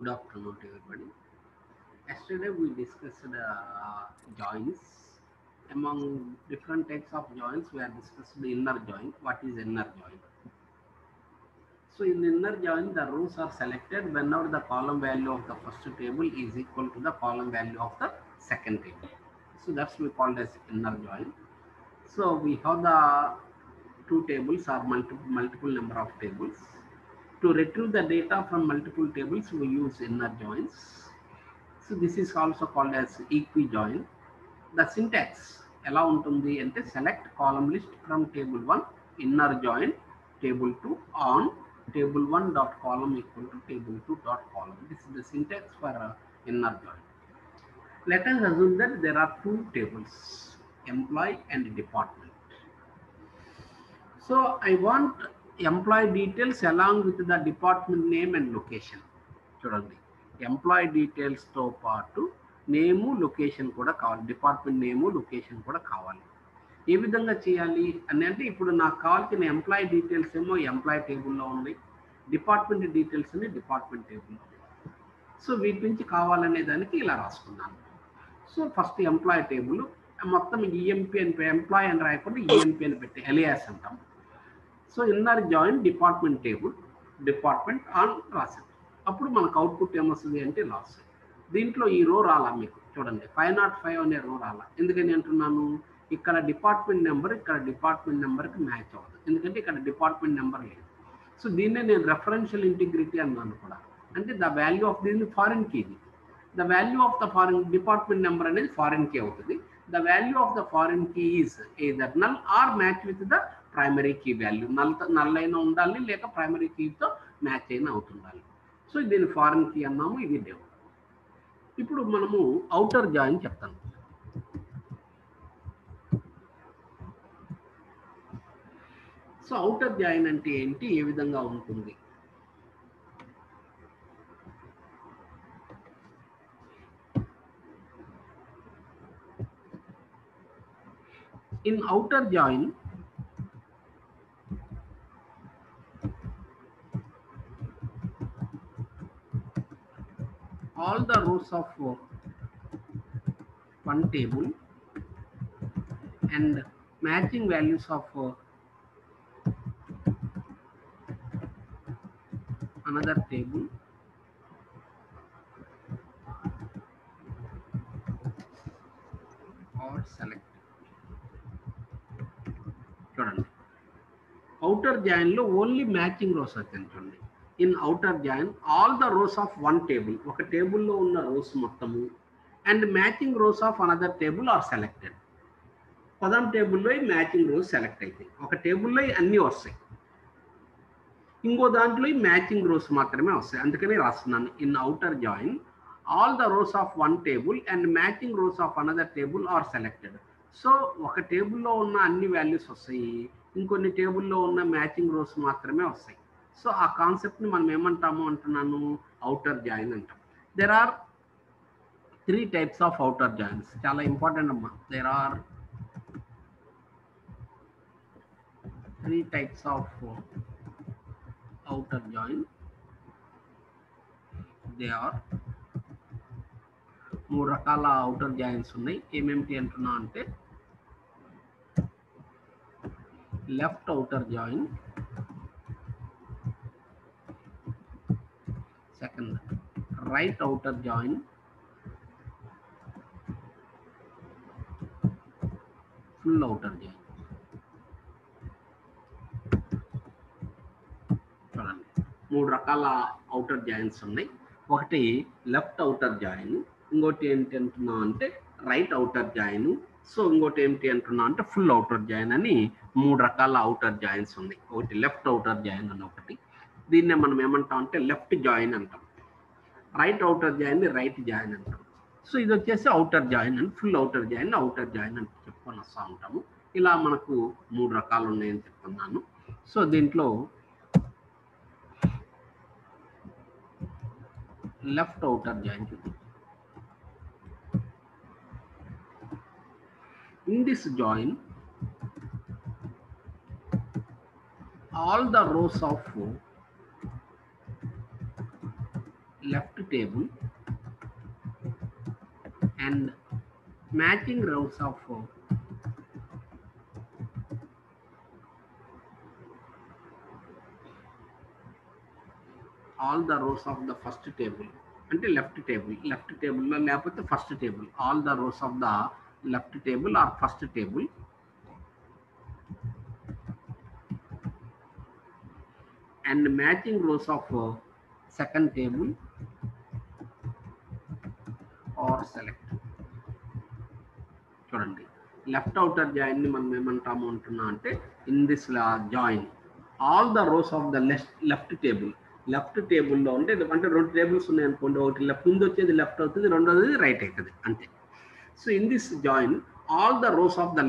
Good afternoon to everybody. Yesterday we discussed joins. Among different types of joins, we have discussed the inner join. What is inner join? So in inner join, the rows are selected whenever the column value of the first table is equal to the column value of the second table. So that's we called as inner join. So we have the two tables or multiple number of tables. To retrieve the data from multiple tables, we use inner joins. So this is also called as equi-join. The syntax ఎలా ఉంటుంది అంటే select column list from table 1 inner join table 2 on table 1 dot column equal to table 2 dot column. This is the syntax for inner join. Let us assume that there are two tables, employee and department. So I want employee details along with the department name and location. చూడండి, employee డీటెయిల్స్తో పాటు నేము location కూడా కావాలి, department నేము location కూడా కావాలి. ఏ విధంగా చేయాలి అని అంటే ఇప్పుడు నాకు కావాల్సిన ఎంప్లాయీ డీటెయిల్స్ ఏమో ఎంప్లాయీ టేబుల్లో ఉన్నాయి, డిపార్ట్మెంట్ డీటెయిల్స్ అని డిపార్ట్మెంట్ టేబుల్లో ఉన్నాయి. సో వీటి నుంచి కావాలనే దానికి ఇలా రాసుకున్నాను. సో ఫస్ట్ ఎంప్లాయీ టేబుల్ మొత్తం ఈఎంపీ అని ఎంప్లాయీ అని రాయకుండా ఈఎంపీ అని పెట్టి ఎలియాస్ అంటాం. So inner join department table department on రాసాం. అప్పుడు మనకు అవుట్పుట్ ఏమొస్తుంది అంటే లాస్. దీంట్లో ఈ రో రాలా మీకు చూడండి, 505 అనే రో రాలా. ఎందుకని అంటున్నాను, ఇక్కడ డిపార్ట్మెంట్ నెంబర్ ఇక్కడ డిపార్ట్మెంట్ నెంబర్కి మ్యాచ్ అవ్వదు, ఎందుకంటే ఇక్కడ డిపార్ట్మెంట్ నెంబర్ లేదు. సో దీన్నే నేను రెఫరెన్షియల్ ఇంటిగ్రిటీ అన్నాను కూడా. అంటే ద వాల్యూ ఆఫ్ దీన్ని ఫారిన్ కీ, ఇది the value of the foreign department number అనేది ఫారిన్ కీ అవుతుంది. The value of the foreign key is either null or match with the primary key value. Null అయినా ఉండాలి, లేక primary కీతో match అయినా అవుతుండాలి. సో దీన్ని ఫారిన్ కీ అన్నాము, ఇది డెవ్. ఇప్పుడు మనము అవుటర్ జాయిన్ చెప్తాను. సో అవుటర్ జాయిన్ అంటే ఏంటి, ఏ విధంగా ఉంటుంది? In outer join all the rows of one table and matching values of another table are selected. చూడండి, అవుటర్ జాయిన్ లో ఓన్లీ మ్యాచింగ్ రోస్ వచ్చాయి. చూడండి, in outer join all the rows of one table, ఒక టేబుల్లో ఉన్న rows మొత్తము, and matching rows of another table are selected. పదం టేబుల్లో మ్యాచింగ్ రోస్ సెలెక్ట్ అవుతాయి, ఒక టేబుల్లో అన్నీ వస్తాయి, ఇంకో దాంట్లో మ్యాచింగ్ రోస్ మాత్రమే వస్తాయి. అందుకని రాస్తున్నాను, in outer join all the rows of one table and matching rows of another table are selected. So ఒక టేబుల్లో ఉన్న అన్ని వాల్యూస్ వస్తాయి, ఇంకొన్ని టేబుల్లో ఉన్న మ్యాచింగ్ రోస్ మాత్రమే వస్తాయి. సో ఆ కాన్సెప్ట్ని మనం ఏమంటాము అంటున్నాను, అవుటర్ జాయిన్ అంటాం. There are 3 types of outer joins. చాలా ఇంపార్టెంట్ అమ్మా. There are 3 types of outer join. They are 3 రకాల అవుటర్ జాయిన్స్ ఉన్నాయి. ఏమేమిటి అంటున్నా అంటే, left outer join, second right outer join, full outer join. చూడండి, 3 రకాల అవుటర్ జాయిన్స్ ఉన్నాయి. ఒకటి లెఫ్ట్ అవుటర్ జాయిన్, ఇంకోటి ఏంటి అంటున్నా అంటే రైట్ అవుటర్ జాయిన్, సో ఇంకోటి ఏంటి అంటున్నా అంటే ఫుల్ అవుటర్ జాయిన్ అని 3 రకాల అవుటర్ జాయిన్స్ ఉన్నాయి. ఒకటి లెఫ్ట్ అవుటర్ జాయిన్ అని ఒకటి, దీన్నే మనం ఏమంటాం అంటే లెఫ్ట్ జాయిన్ అంటాం. Right outer join right join అంటాం. సో ఇది వచ్చేసి అవుటర్ జాయిన్ అని, full outer join outer join అని చెప్పుకొని వస్తూ ఉంటాము. ఇలా మనకు 3 రకాలు ఉన్నాయని చెప్తున్నాను. సో దీంట్లో లెఫ్ట్ అవుటర్ జాయిన్ చూద్దాం. In this join, all the rows of left table and matching rows of all the rows of the first table అంటే లెఫ్ట్ టేబుల్లో లేకపోతే first table, all the rows of the left table or first table and matching rows of second table or select. చూడండి left outer join ని మనం ఏమంటాము అంటున్నా అంటే in this join all the rows of the left టేబుల్లో అంటే రెండు tables ఉన్నాయి అనుకోండి, ఒకటి లెఫ్ట్ ముందు వచ్చేది లెఫ్ట్ అవుతుంది, రెండోది రైట్ అవుతుంది అంతే. So in this join all the rows of the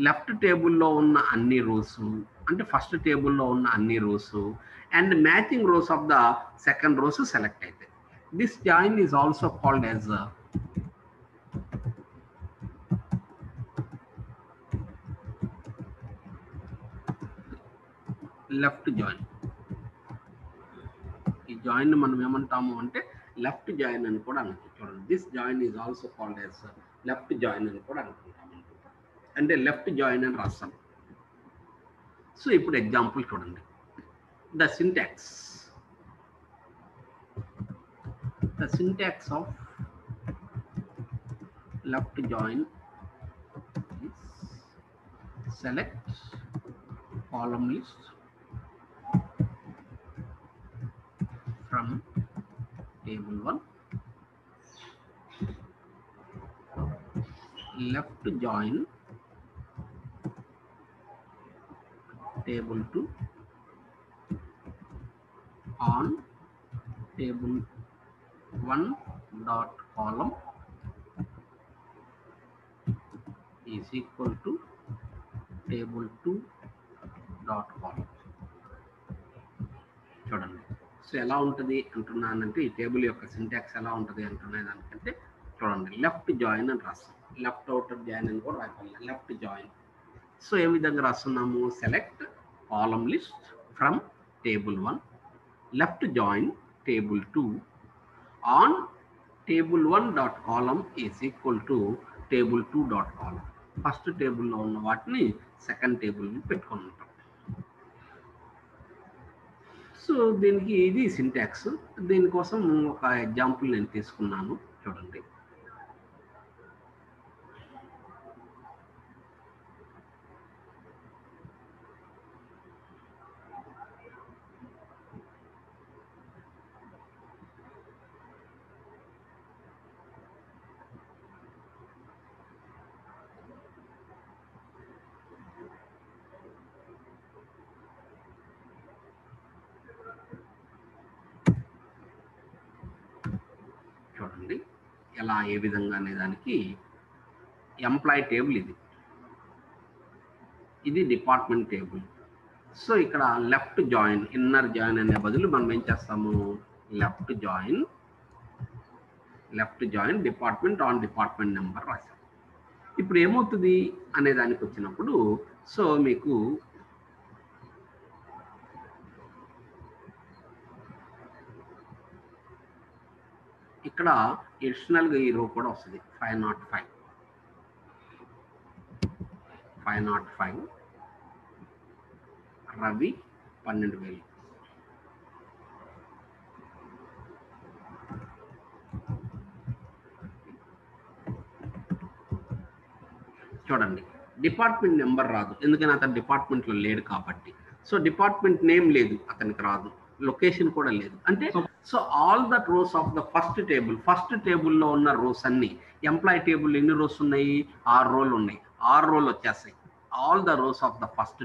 left టేబుల్లో ఉన్న అన్ని రోస్ అంటే ఫస్ట్ టేబుల్లో ఉన్న అన్ని rows and matching rows of the second rows select అవుతాయి. This join is also called as left join. ఈ జాయిన్ మనం ఏమంటాము అంటే లెఫ్ట్ జాయిన్ అని కూడా అనుకుంటాం. చూడండి this join is also called as left join అని కూడా అనుకుంటాము, అంటే లెఫ్ట్ జాయిన్ అని రాస్తాం. సో ఇప్పుడు ఎగ్జాంపుల్ చూడండి. The syntax of left join is select column list from table 1, left join table 2 on table 1 dot column is equal to table 2 dot column. చూడండి so ఎలా ఉంటుంది అంటున్నానంటే ఈ టేబుల్ యొక్క సింటాక్స్ ఎలా ఉంటుంది అంటున్నాయి దానికంటే చూడండి లెఫ్ట్ జాయిన్ అని రాస్తాం, లెఫ్ట్ అవుటర్ జాయిన్ అని కూడా రాయాలి. లెఫ్ట్ జాయిన్ సో ఏ విధంగా రాస్తున్నాము, select column list from table 1, left join table 2 on table 1 dot column is equal to table 2 dot column. First టేబుల్లో ఉన్న వాటిని సెకండ్ టేబుల్ పెట్టుకొని ఉంటాం. సో దీనికి ఇది సింటాక్స్. దీనికోసం ఒక ఎగ్జాంపుల్ నేను తీసుకున్నాను చూడండి. చూడండి ఎలా ఏ విధంగా అనే దానికి ఎంప్లాయీ టేబుల్ ఇది డిపార్ట్మెంట్ టేబుల్. సో ఇక్కడ లెఫ్ట్ జాయిన్ ఇన్నర్ జాయిన్ అనే బదులు మనం ఏం చేస్తాము, left join department on department number రాసాం. ఇప్పుడు ఏమవుతుంది అనే దానికి వచ్చినప్పుడు సో మీకు ఇక్కడ ఎడిషనల్గా ఈ రో కూడా వస్తుంది 505 రవి 12,000. చూడండి డిపార్ట్మెంట్ నెంబర్ రాదు, ఎందుకని అతను డిపార్ట్మెంట్లో లేడు కాబట్టి. సో డిపార్ట్మెంట్ నేమ్ లేదు, అతనికి రాదు, లొకేషన్ కూడా లేదు. అంటే so all the rows of the first టేబుల్లో ఉన్న రోస్ అన్ని ఎంప్లాయీ టేబుల్ ఎన్ని రోస్ ఉన్నాయి, 6 రోలు ఉన్నాయి, 6 రోలు వచ్చేస్తాయి. All the rows of the first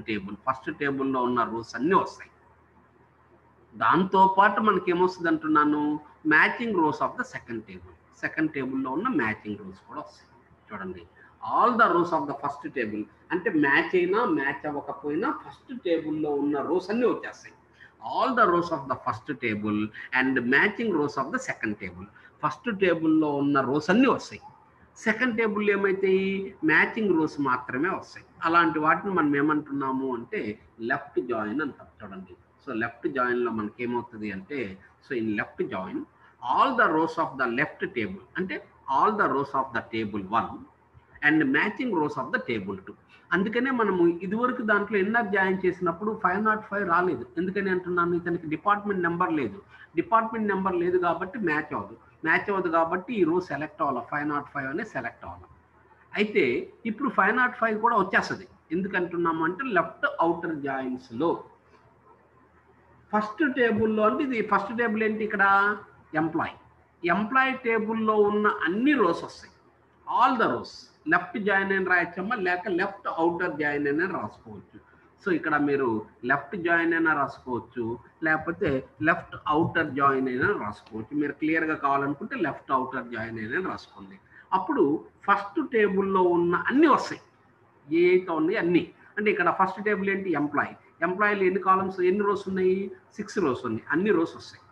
టేబుల్లో ఉన్న రోస్ అన్నీ వస్తాయి. దాంతోపాటు మనకి ఏమొస్తుంది అంటున్నాను, matching rows of the second టేబుల్లో ఉన్న మ్యాచింగ్ రోస్ కూడా వస్తాయి. చూడండి all the rows of the first table అంటే మ్యాచ్ అయినా మ్యాచ్ అవ్వకపోయినా ఫస్ట్ టేబుల్లో ఉన్న రోస్ అన్నీ వచ్చేస్తాయి. All the rows of the first table and matching rows of the second table. First టేబుల్లో ఉన్న రోస్ అన్నీ వస్తాయి, సెకండ్ టేబుల్ ఏమైతాయి, మ్యాచింగ్ రోస్ మాత్రమే వస్తాయి. అలాంటి వాటిని మనం ఏమంటున్నాము అంటే లెఫ్ట్ జాయిన్ అంటాం. చూడండి సో లెఫ్ట్ జాయిన్లో మనకి ఏమవుతుంది అంటే, so in left join all the rows of the left table అంటే all the rows of the table 1 and matching rows of the table 2. అందుకనే మనము ఇదివరకు దాంట్లో ఎన్ఆర్ జాయిన్ చేసినప్పుడు 505 రాలేదు. ఎందుకని అంటున్నాను, ఇతనికి డిపార్ట్మెంట్ నెంబర్ లేదు. డిపార్ట్మెంట్ నెంబర్ లేదు కాబట్టి మ్యాచ్ అవ్వదు కాబట్టి ఈ రో సెలెక్ట్ అవ్వాలి, 505 అనే సెలెక్ట్ అవ్వాలి. అయితే ఇప్పుడు 505 కూడా వచ్చేస్తుంది. ఎందుకంటున్నాము అంటే లెఫ్ట్ అవుటర్ జాయిన్స్లో ఫస్ట్ టేబుల్లో అంటే ఇది ఫస్ట్ టేబుల్ ఏంటి ఇక్కడ ఎంప్లాయీ టేబుల్లో ఉన్న అన్ని రోస్ వస్తాయి. All the rose left join అని రాయొచ్చమ్మా, లేక లెఫ్ట్ అవుటర్ జాయిన్ అని రాసుకోవచ్చు. సో ఇక్కడ మీరు లెఫ్ట్ జాయిన్ అయినా రాసుకోవచ్చు, లేకపోతే లెఫ్ట్ అవుటర్ జాయిన్ అయినా రాసుకోవచ్చు. మీరు క్లియర్గా కావాలనుకుంటే లెఫ్ట్ అవుటర్ జాయిన్ అయినా రాసుకోండి. అప్పుడు ఫస్ట్ టేబుల్లో ఉన్న అన్నీ వస్తాయి, ఏ అయితే ఉన్నాయి అన్నీ. అంటే ఇక్కడ ఫస్ట్ టేబుల్ ఏంటి ఎంప్లాయీలు ఎన్ని కాలమ్స్ ఎన్ని రోస్ ఉన్నాయి, 6 రోస్ ఉన్నాయి, అన్ని రోస్ వస్తాయి.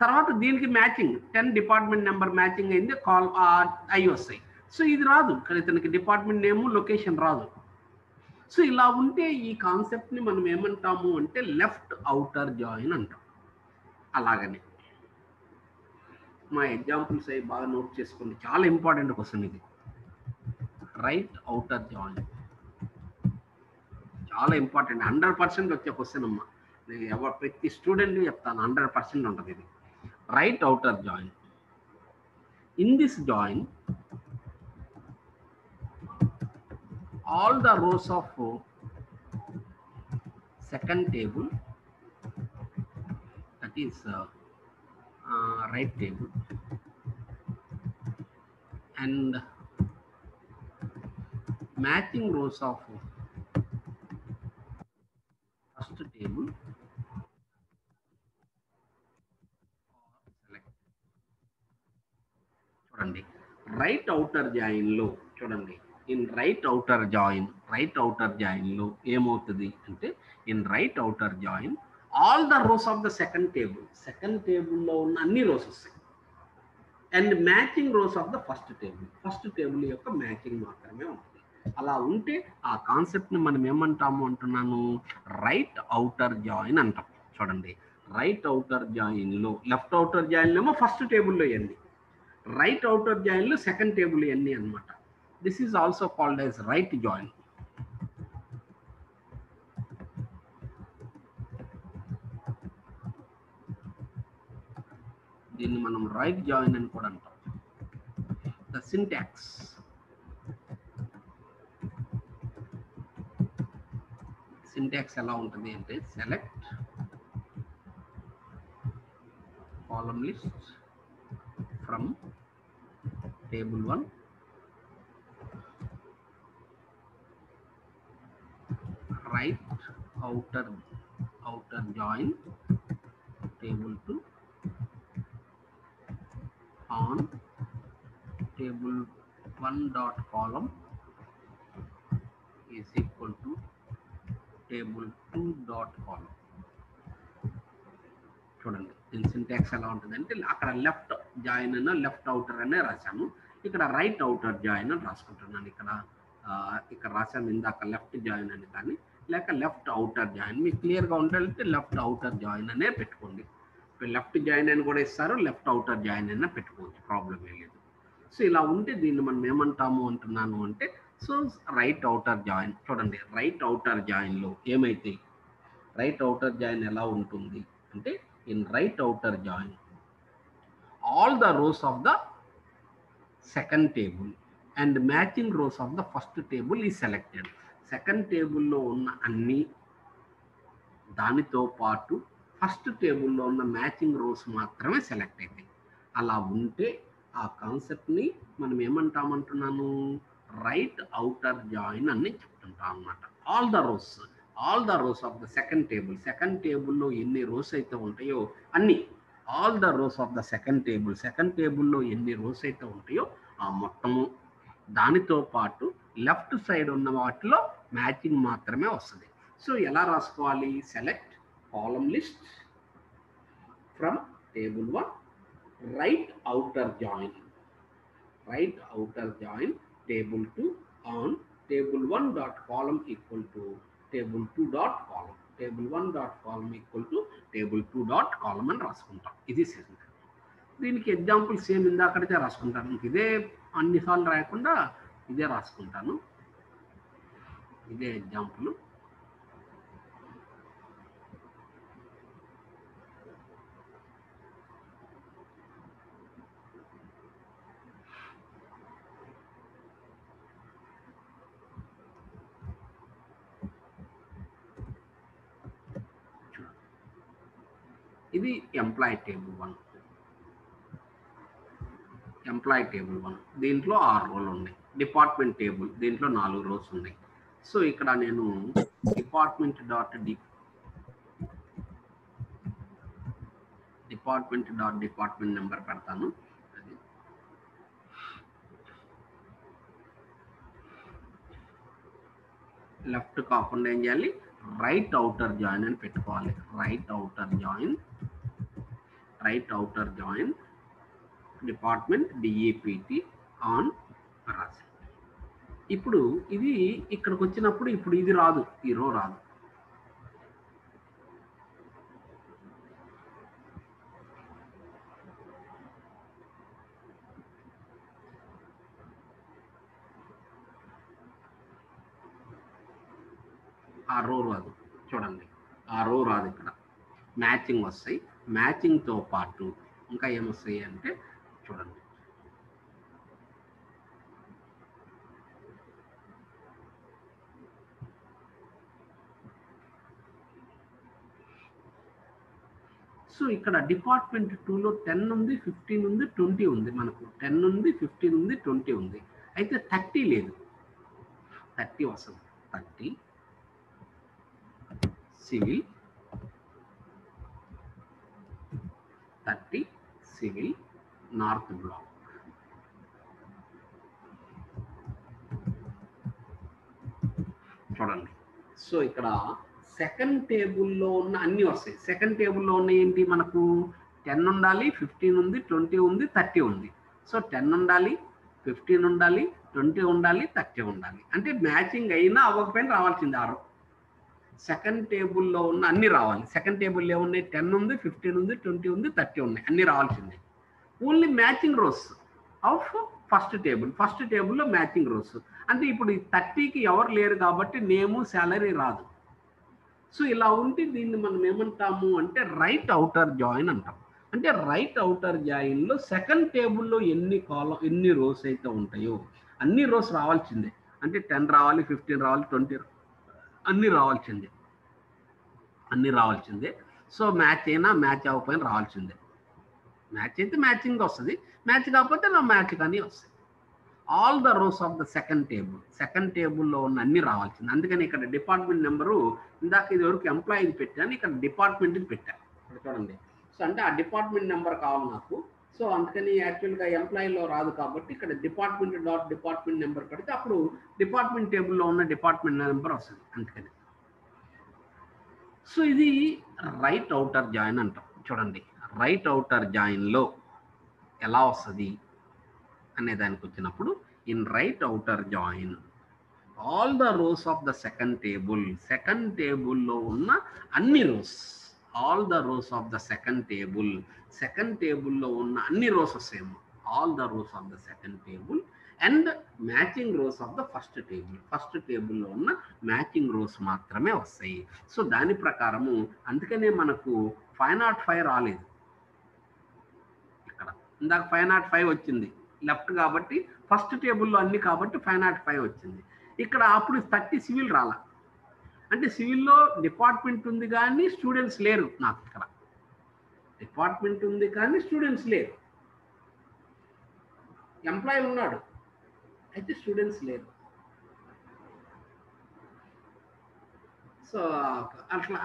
తర్వాత దీనికి మ్యాచింగ్ 10 డిపార్ట్మెంట్ నెంబర్ మ్యాచింగ్ అయింది, అవి వస్తాయి. సో ఇది రాదు, కానీ ఇతనికి డిపార్ట్మెంట్ నేము లొకేషన్ రాదు. సో ఇలా ఉంటే ఈ కాన్సెప్ట్ని మనం ఏమంటాము అంటే లెఫ్ట్ అవుటర్ జాయిన్ అంటాం. అలాగని మా ఎగ్జాంపుల్స్ అవి బాగా నోట్ చేసుకోండి, చాలా ఇంపార్టెంట్ క్వశ్చన్ ఇది. రైట్ అవుటర్ జాయిన్ చాలా ఇంపార్టెంట్, 100% వచ్చే క్వశ్చన్ అమ్మా. నేను ప్రతి స్టూడెంట్ చెప్తాను, 100% ఉంటుంది ఇది. Right outer join. In this join all the rows of second table, that is right table, and matching rows of first table select. చూడండి రైట్ అవుటర్ జాయిన్లో చూడండి, ఇన్ రైట్ అవుటర్ జాయిన్లో ఏమవుతుంది అంటే, in right outer join all the rows of the second టేబుల్లో ఉన్న అన్ని rows వస్తాయి, and matching rows of the first table యొక్క matching మాత్రమే ఉంటుంది. అలా ఉంటే ఆ కాన్సెప్ట్ని మనం ఏమంటాము అంటున్నాను, రైట్ అవుటర్ జాయిన్ అంటాం. చూడండి రైట్ అవుటర్ జాయిన్లో లెఫ్ట్ అవుటర్ జాయిన్లో ఏమో ఫస్ట్ టేబుల్లో ఎన్ని, రైట్ అవుటర్ జాయిన్లో సెకండ్ టేబుల్ ఎన్ని అనమాట. This is also called as right join. దీన్ని మనం రైట్ జాయిన్ అని కూడా అంటాం. ద సింటాక్స్ ఎలా ఉంటుంది అంటే, select column list from table 1 right outer join table 2 on table 1 dot column is equal to table 2 dot column. చూడండి దీని సింటాక్స్ ఎలా ఉంటుంది అంటే, అక్కడ లెఫ్ట్ జాయిన్ అన్న లెఫ్ట్ అవుటర్ అనే రాశాను, ఇక్కడ రైట్ అవుటర్ జాయిన్ అని రాసుకుంటున్నాను. ఇక్కడ రాశాను ఇందాక లెఫ్ట్ జాయిన్ అని, కానీ లేక లెఫ్ట్ అవుటర్ జాయిన్ మీకు క్లియర్గా ఉండాలంటే లెఫ్ట్ అవుటర్ జాయిన్ అనే పెట్టుకోండి. లెఫ్ట్ జాయిన్ అని కూడా ఇస్తారు, లెఫ్ట్ అవుటర్ జాయిన్ అయినా పెట్టుకోవచ్చు, ప్రాబ్లం ఏం లేదు. సో ఇలా ఉంటే దీన్ని మనం ఏమంటాము అంటున్నాను అంటే, సో రైట్ అవుటర్ జాయిన్. చూడండి రైట్ అవుటర్ జాయిన్లో ఏమైతే, రైట్ అవుటర్ జాయిన్ ఎలా ఉంటుంది అంటే, in right outer join all the rows of the second table and matching rows of the first table ఈ సెలెక్టెడ్. సెకండ్ టేబుల్లో ఉన్న అన్ని, దానితో పాటు ఫస్ట్ టేబుల్లో ఉన్న మ్యాచింగ్ రోస్ మాత్రమే సెలెక్ట్ అవుతాయి. అలా ఉంటే ఆ కాన్సెప్ట్ని మనం ఏమంటామంటున్నాను, రైట్ అవుటర్ జాయిన్ అని చెప్తుంటాం అన్నమాట. All the rows of the second టేబుల్లో ఎన్ని రోస్ అయితే ఉంటాయో అన్ని, all the rows of the second టేబుల్లో ఎన్ని రోస్ అయితే ఉంటాయో ఆ మొత్తము, దానితో పాటు లెఫ్ట్ సైడ్ ఉన్న వాటిలో మ్యాచింగ్ మాత్రమే వస్తుంది. సో ఎలా రాసుకోవాలి, select column list from table 1 right outer join table 2 on table 1 dot column equal to table 2 dot column. Table 1 dot column equal to table 2 dot column అని రాసుకుంటాం. ఇది సింటాక్స్. దీనికి ఎగ్జాంపుల్ సేమ్ ఇందాకడితే రాసుకుంటాను. ఇంక ఇదే అన్నిసార్లు రాయకుండా ఇదే రాసుకుంటాను. ఇదే ఎగ్జాంపుల్. ఇది ఎంప్లాయీ టేబుల్ 1. ఎంప్లాయీ టేబుల్ 1 దీంట్లో 6 రోలు ఉన్నాయి. డిపార్ట్మెంట్ టేబుల్ దీంట్లో 4 రోస్ ఉన్నాయి. సో ఇక్కడ నేను డిపార్ట్మెంట్ డాట్ డిపార్ట్మెంట్ నెంబర్ పెడతాను. అది లెఫ్ట్ కాకుండా ఏం చేయాలి, రైట్ అవుటర్ జాయిన్ అని పెట్టుకోవాలి. Right outer join department DEPT on రాసి. ఇప్పుడు ఇది ఇక్కడికి వచ్చినప్పుడు ఇప్పుడు ఇది రాదు, ఈ రో రాదు. ఆ రో రాదు, చూడండి ఆ రో రాదు. ఇక్కడ మ్యాచింగ్ వస్తాయి. మ్యాచింగ్తో పాటు ఇంకా ఏమొస్తాయి అంటే చూడండి, సో ఇక్కడ డిపార్ట్మెంట్ 2లో 10 ఉంది, 15 ఉంది, 20 ఉంది. మనకు 10 ఉంది, 15 ఉంది, 20 ఉంది. అయితే 30 లేదు. 30 వస్తుంది. 30 సివిల్, 30 సివిల్ నార్త్ బ్లాక్. చూడండి, సో ఇక్కడ సెకండ్ టేబుల్లో ఉన్న అన్నీ వస్తాయి. సెకండ్ టేబుల్లో ఉన్న ఏంటి, మనకు 10 ఉండాలి, 15 ఉంది, 20 ఉంది, 30 ఉంది. సో 10 ఉండాలి, 15 ఉండాలి, 20 ఉండాలి, 30 ఉండాలి. అంటే మ్యాచింగ్ అయినా అవ్వకపోయినా రావాల్సింది 6. సెకండ్ టేబుల్లో ఉన్న అన్ని రావాలి. సెకండ్ టేబుల్లో ఏమున్నాయి, 10 ఉంది, 15 ఉంది, 20 ఉంది, 30 ఉన్నాయి. అన్ని రావాల్సిందే. Only matching rows of first టేబుల్లో మ్యాచింగ్ రోస్. అంటే ఇప్పుడు ఈ 30కి ఎవరు లేరు కాబట్టి నేము శాలరీ రాదు. సో ఇలా ఉంటే దీన్ని మనం ఏమంటాము అంటే రైట్ అవుటర్ జాయిన్ అంటాం. అంటే రైట్ అవుటర్ జాయిన్లో సెకండ్ టేబుల్లో ఎన్ని రోస్ అయితే ఉంటాయో అన్ని రోస్ రావాల్సిందే. అంటే 10 రావాలి, 15 రావాలి, 20 అన్ని రావాల్సిందే. సో మ్యాచ్ అయినా మ్యాచ్ అవ్వకపోయినా రావాల్సిందే. మ్యాచ్ అయితే మ్యాచింగ్ వస్తుంది, మ్యాచ్ కాకపోతే నా మ్యాచ్ కానీ వస్తుంది. All the rows of the second టేబుల్లో ఉన్న అన్ని రావాల్సింది. అందుకని ఇక్కడ డిపార్ట్మెంట్ నెంబరు ఇందాక ఇది వరకు ఎంప్లాయీది పెట్టాను, ఇక్కడ డిపార్ట్మెంట్కి పెట్టాను. ఇక్కడ చూడండి, సో అంటే ఆ డిపార్ట్మెంట్ నెంబర్ కావాలి నాకు. సో అందుకని యాక్చువల్గా ఎంప్లాయీలో రాదు కాబట్టి ఇక్కడ డిపార్ట్మెంట్ నెంబర్ పెడితే అప్పుడు డిపార్ట్మెంట్ టేబుల్లో ఉన్న డిపార్ట్మెంట్ నెంబర్ వస్తుంది. అందుకని సో ఇది రైట్ అవుటర్ జాయిన్ అంటాం. చూడండి, రైట్ అవుటర్ జాయిన్లో ఎలా వస్తుంది అనే దానికి వచ్చినప్పుడు, in right outer join all the rows of the second టేబుల్లో ఉన్న అన్ని rows, all the rows of the second టేబుల్లో ఉన్న అన్ని రోస్ వస్తాయేమో, all the rows of the second table and matching rows of the first టేబుల్లో ఉన్న matching rose మాత్రమే వస్తాయి. సో దాని ప్రకారము అందుకనే మనకు 505 రాలేదు. ఇక్కడ ఇందాక 505 వచ్చింది లెఫ్ట్ కాబట్టి, ఫస్ట్ టేబుల్లో అన్ని కాబట్టి 505 వచ్చింది. ఇక్కడ అప్పుడు 30 సివిల్ రాలా. అంటే సివిల్లో డిపార్ట్మెంట్ ఉంది కానీ స్టూడెంట్స్ లేరు. నాకు ఇక్కడ డిపార్ట్మెంట్ ఉంది కానీ స్టూడెంట్స్ లేరు. ఎంప్లాయీ ఉన్నాడు అయితే స్టూడెంట్స్ లేరు. సో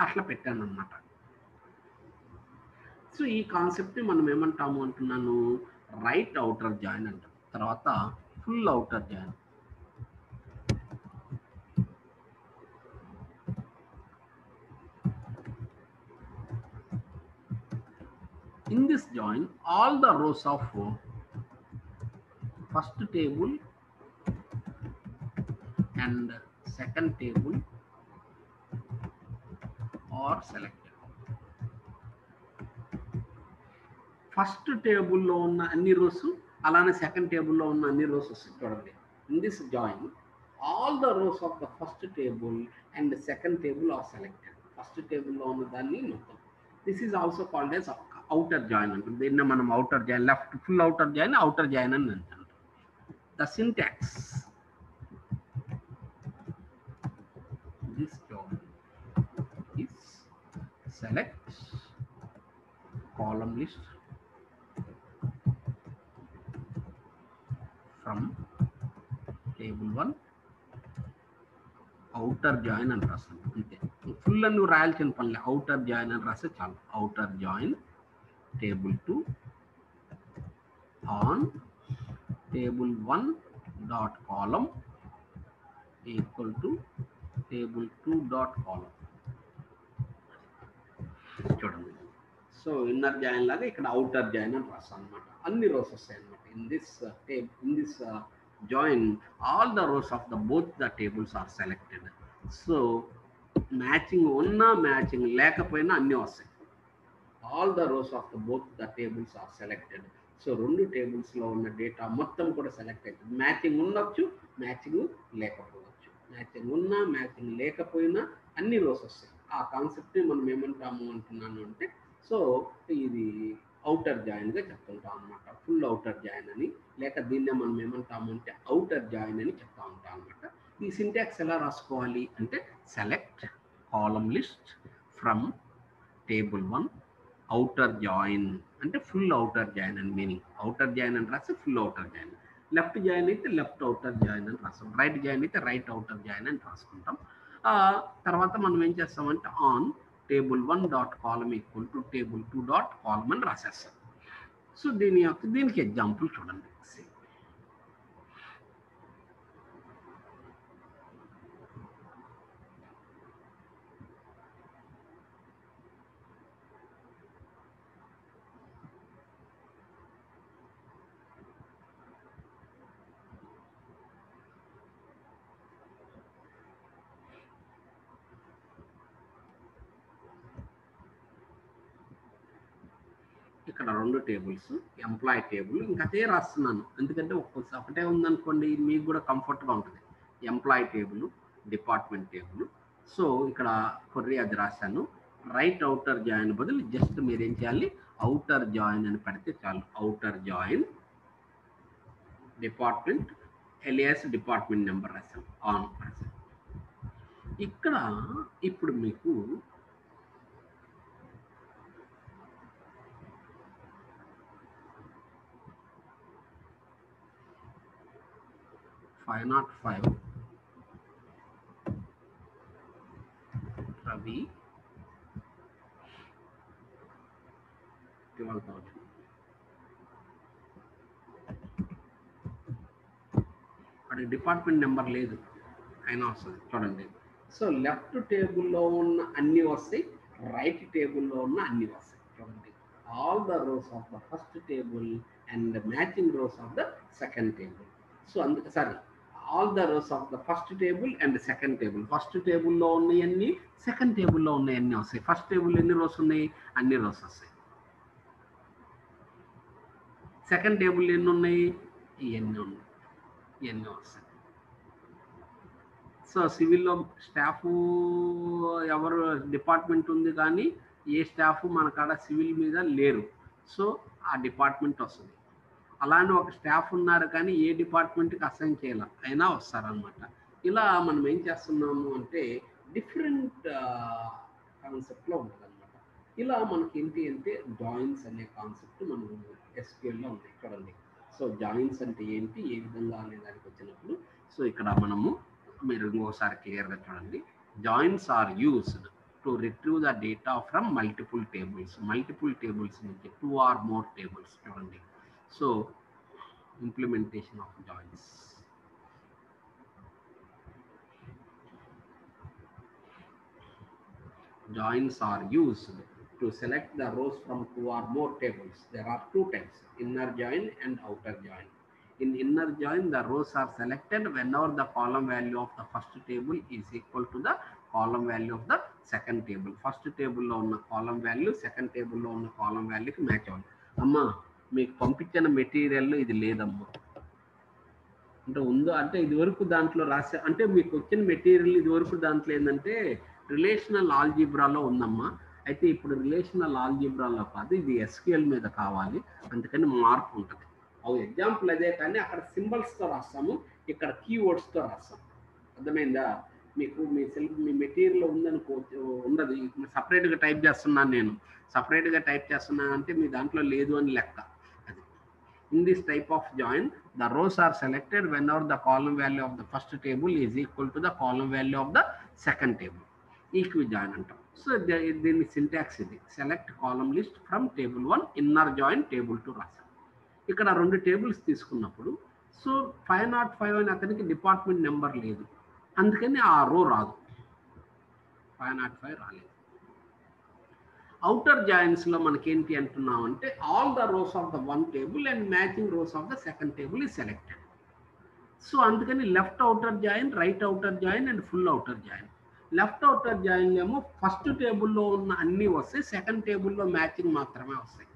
అట్లా పెట్టాను అన్నమాట. సో ఈ కాన్సెప్ట్ని మనం ఏమంటాము అంటున్నాను, రైట్ అవుటర్ జాయిన్ అంటాం. తర్వాత full outer join. In this join, all the rows of first table and second table are selected. First టేబుల్లో ఉన్న అన్ని రోస్ అలానే సెకండ్ టేబుల్లో ఉన్న అన్ని రోస్ వస్తాయి చూడండి. In this join all the rows of the first table and second table are selected. First టేబుల్లో ఉన్న దాన్ని మొత్తం. This is also called as outer join అంటుంది. దీన్ని మనం outer join, left full outer join, outer join అని అంటాం. The syntax this join is select column list from table 1 outer join అని రాస్తాను అంతే. ఫుల్ అని నువ్వు రాయాల్సిన పనిలే, అవుటర్ జాయిన్ అని రాస్తే చాలు. Outer join table 2 on table 1 dot column equal to table 2 dot column. చూడండి. సో ఇన్నర్ జాయిన్ లాగా ఇక్కడ అవుటర్ జాయిన్ అని రాస్తాను అనమాట. అన్ని రోస్ వస్తాయి అనమాట. In this join all the rows of the both the tables are selected. So matching ఉన్నా మ్యాచింగ్ లేకపోయినా అన్నీ వస్తాయి. All the rows of the both the tables are selected. So రెండు టేబుల్స్లో ఉన్న డేటా మొత్తం కూడా సెలెక్ట్ అవుతుంది. మ్యాచింగ్ ఉండొచ్చు, మ్యాచింగ్ లేకపోవచ్చు. మ్యాచింగ్ ఉన్నా మ్యాచింగ్ లేకపోయినా అన్ని రోస్ వస్తాయి. ఆ కాన్సెప్ట్ని మనం ఏమంటాము అంటున్నాను అంటే, సో ఇది అవుటర్ జాయిన్గా చెప్తుంటాం అనమాట. ఫుల్ అవుటర్ జాయిన్ అని, లేక దీన్నే మనం ఏమంటాము అంటే అవుటర్ జాయిన్ అని చెప్తా ఉంటాం అనమాట. ఈ సింటాక్స్ ఎలా రాసుకోవాలి అంటే select column list from table 1 outer join అంటే ఫుల్ అవుటర్ జాయిన్ అని మీనింగ్. అవుటర్ జాయిన్ అని రాస్తే full outer join. Left join అయితే లెఫ్ట్ అవుటర్ జాయిన్ అని రాస్తాం. రైట్ జాయిన్ అయితే రైట్ అవుటర్ జాయిన్ అని రాసుకుంటాం. తర్వాత మనం ఏం చేస్తామంటే on table 1 dot column equal to table 2 dot column అని రాసేస్తాం. సో దీనికి ఎగ్జాంపుల్ చూడండి. ఇక్కడ రెండు టేబుల్స్, ఎంప్లాయీ టేబుల్ ఇంకా అదే రాస్తున్నాను. ఎందుకంటే ఒకటే ఉందనుకోండి మీకు కూడా కంఫర్ట్గా ఉంటుంది. Employee table, department table. So ఇక్కడ కొర్రీ అది రాశాను. రైట్ అవుటర్ జాయిన్ బదులు జస్ట్ మీరు ఏం చేయాలి, అవుటర్ జాయిన్ అని పెడితే చాలు. Outer join department alias department number రాశాను, ఆన్ రాశాను. ఇక్కడ ఇప్పుడు మీకు $505 Ravi 12,000. అది డిపార్ట్మెంట్ నెంబర్ లేదు, అయినా వస్తుంది చూడండి. సో లెఫ్ట్ టేబుల్లో ఉన్న అన్ని వస్తాయి, రైట్ టేబుల్లో ఉన్న అన్ని వస్తాయి చూడండి. All the rows of the first table and matching rows of the second table. So అందుకే sorry, all the rows of the first table and second table. First టేబుల్లో ఉన్నాయన్నీ సెకండ్ టేబుల్లో ఉన్నాయన్నీ వస్తాయి. ఫస్ట్ టేబుల్ ఎన్ని రోస్ ఉన్నాయి, అన్ని rows వస్తాయి. Second table ఎన్ని ఉన్నాయి, ఇవన్నీ ఉన్నాయి, ఇవన్నీ వస్తాయి. సో సివిల్లో స్టాఫ్ ఎవరు డిపార్ట్మెంట్ ఉంది కానీ ఏ స్టాఫ్ మన కాడ సివిల్ మీద లేరు. సో ఆ డిపార్ట్మెంట్ వస్తుంది. అలానే ఒక స్టాఫ్ ఉన్నారు కానీ ఏ డిపార్ట్మెంట్కి అసైన్ చేయాల అయినా వస్తారనమాట. ఇలా మనం ఏం చేస్తున్నాము అంటే డిఫరెంట్ కాన్సెప్ట్లో ఉంటుంది అనమాట. ఇలా మనకి ఏంటి అంటే జాయిన్స్ అనే కాన్సెప్ట్ మనం ఎస్క్యూఎల్లో ఉంది చూడండి. సో జాయిన్స్ అంటే ఏంటి, ఏ విధంగా అనే దానికి వచ్చినప్పుడు సో ఇక్కడ మనము మీరు ఇంకోసారి క్లియర్గా చూడండి. Joins are used to retrieve the data from multiple tables. Multiple tables నుంచి 2 or more టేబుల్స్ చూడండి. So implementation of joins. Joins are used to select the rows from 2 or more tables. There are two types, inner join and outer join. In inner join, the rows are selected whenever the column value of the first table is equal to the column value of the second table. First టేబుల్లో ఉన్న column value second టేబుల్లో ఉన్న కాలం వాల్యూకి match అవ్వాలి. అమ్మా మీకు పంపించిన మెటీరియల్లో ఇది లేదమ్మా అంటే ఉందో అంటే ఇదివరకు దాంట్లో రాసే అంటే మీకు వచ్చిన మెటీరియల్ ఇదివరకు దాంట్లో ఏంటంటే రిలేషనల్ ఆల్జీబ్రాలో ఉందమ్మా. అయితే ఇప్పుడు రిలేషనల్ ఆల్జీబ్రాలో కాదు, ఇది ఎస్క్యూఎల్ మీద కావాలి, అందుకని మార్పు ఉంటుంది. అవి ఎగ్జాంపుల్ అదే కానీ అక్కడ సింబల్స్తో రాస్తాము, ఇక్కడ కీవర్డ్స్తో రాస్తాం. అర్థమైందా? మీకు మీ మెటీరియల్ ఉందనుకోవచ్చు, ఉండదు, సపరేట్గా టైప్ చేస్తున్నాను నేను, సపరేట్గా టైప్ చేస్తున్నాను అంటే మీ దాంట్లో లేదు అని లెక్క. అది in this type of join the rows are selected whenever the column value of the first table is equal to the column value of the second table. Equi-join అంటాం. సో దీని సింటాక్స్ ఇది, select column list from table 1 inner join table 2 రాసాం. ఇక్కడ 2 tables తీసుకున్నప్పుడు so 505 అని అతనికి department number లేదు, అందుకని ఆ రో రాదు, 505 రాలేదు. అవుటర్ జాయిన్స్లో మనకేంటి అంటున్నాం అంటే all the rows of the one table and matching rows of the second table is selected. So అందుకని left outer join, right outer join and full outer join. Left outer join ఏమో first టేబుల్లో ఉన్న అన్నీ వస్తాయి, second టేబుల్లో matching మాత్రమే వస్తాయి.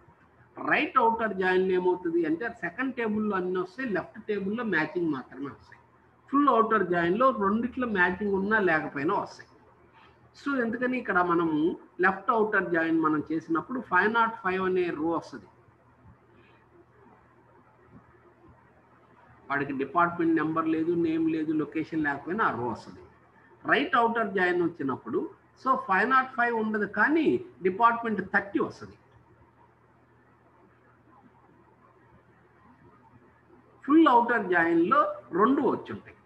Right outer join ఏమవుతుంది అంటే సెకండ్ టేబుల్లో అన్నీ వస్తాయి, లెఫ్ట్ టేబుల్లో మ్యాచింగ్ మాత్రమే వస్తాయి. ఫుల్ అవుటర్ జాయిన్లో రెండిట్లో మ్యాచింగ్ ఉన్నా లేకపోయినా వస్తాయి. సో ఎందుకని ఇక్కడ మనము లెఫ్ట్ అవుటర్ జాయిన్ మనం చేసినప్పుడు 505 అనే రో వస్తుంది, వాడికి డిపార్ట్మెంట్ నెంబర్ లేదు, నేమ్ లేదు, లొకేషన్ లేకపోయినా ఆ రో వస్తుంది. రైట్ అవుటర్ జాయిన్ వచ్చినప్పుడు సో 505 ఉండదు కానీ డిపార్ట్మెంట్ 30 వస్తుంది. ఫుల్ అవుటర్ జాయిన్లో 2 వచ్చి ఉంటాయి,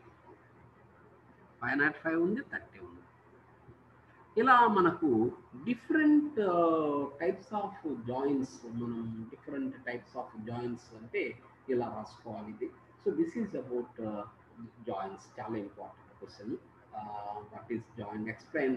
505 ఉంది, 30 ఉంది. ఇలా మనకు డిఫరెంట్ టైప్స్ ఆఫ్ జాయిన్స్, మనం డిఫరెంట్ టైప్స్ ఆఫ్ జాయిన్స్ అంటే ఇలా రాసుకోవాలి ఇది. So this is about joins, చాలా important question. What is join, explain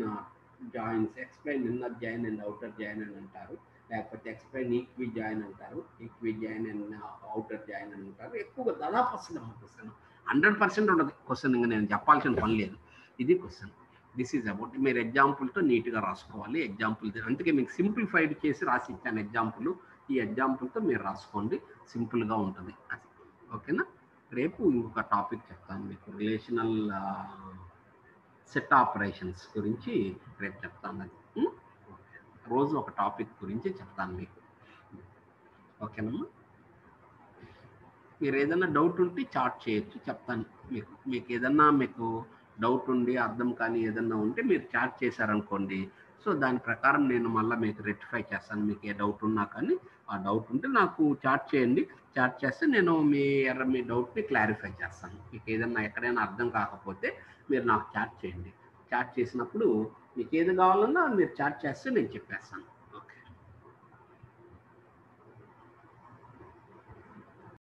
joins, explain inner join and outer join అని అంటారు, లేకపోతే ఎక్స్ప్లెయిన్ ఈక్వి జాయిన్ అంటారు, equi join and outer join అని అంటారు. ఎక్కువగా దాదాపు వస్తుంది మా క్వశ్చన్, 100% ఉండదు క్వశ్చన్, ఇంకా నేను చెప్పాల్సిన పని లేదు, ఇది క్వశ్చన్. దిస్ ఈజ్ అబౌట్, మీరు ఎగ్జాంపుల్తో నీట్గా రాసుకోవాలి. ఎగ్జాంపుల్ అందుకే మీకు సింప్లిఫైడ్ చేసి రాసి ఇచ్చాను ఎగ్జాంపుల్, ఈ ఎగ్జాంపుల్తో మీరు రాసుకోండి, సింపుల్గా ఉంటుంది అది. ఓకేనా? రేపు ఇంకొక టాపిక్ చెప్తాను మీకు, రిలేషనల్ సెట్ ఆపరేషన్స్ గురించి రేపు చెప్తాను. అది రోజు ఒక టాపిక్ గురించి చెప్తాను మీకు. ఓకేనమ్మా? మీరు ఏదైనా డౌట్ ఉంటే చాట్ చేయొచ్చు, చెప్తాను మీకు. మీకు ఏదన్నా మీకు డౌట్ ఉండి అర్థం కానీ ఏదన్నా ఉంటే మీరు చాట్ చేశారనుకోండి, సో దాని ప్రకారం నేను మళ్ళీ మీకు రెక్టిఫై చేస్తాను. మీకు ఏ డౌట్ ఉన్నా కానీ ఆ డౌట్ ఉంటే నాకు చాట్ చేయండి, చాట్ చేస్తే నేను మీ డౌట్ని క్లారిఫై చేస్తాను. మీకు ఏదన్నా ఎక్కడైనా అర్థం కాకపోతే మీరు నాకు చాట్ చేయండి, చాట్ చేసినప్పుడు మీకు ఏది కావాలన్నా మీరు చాట్ చేస్తే నేను చెప్పేస్తాను.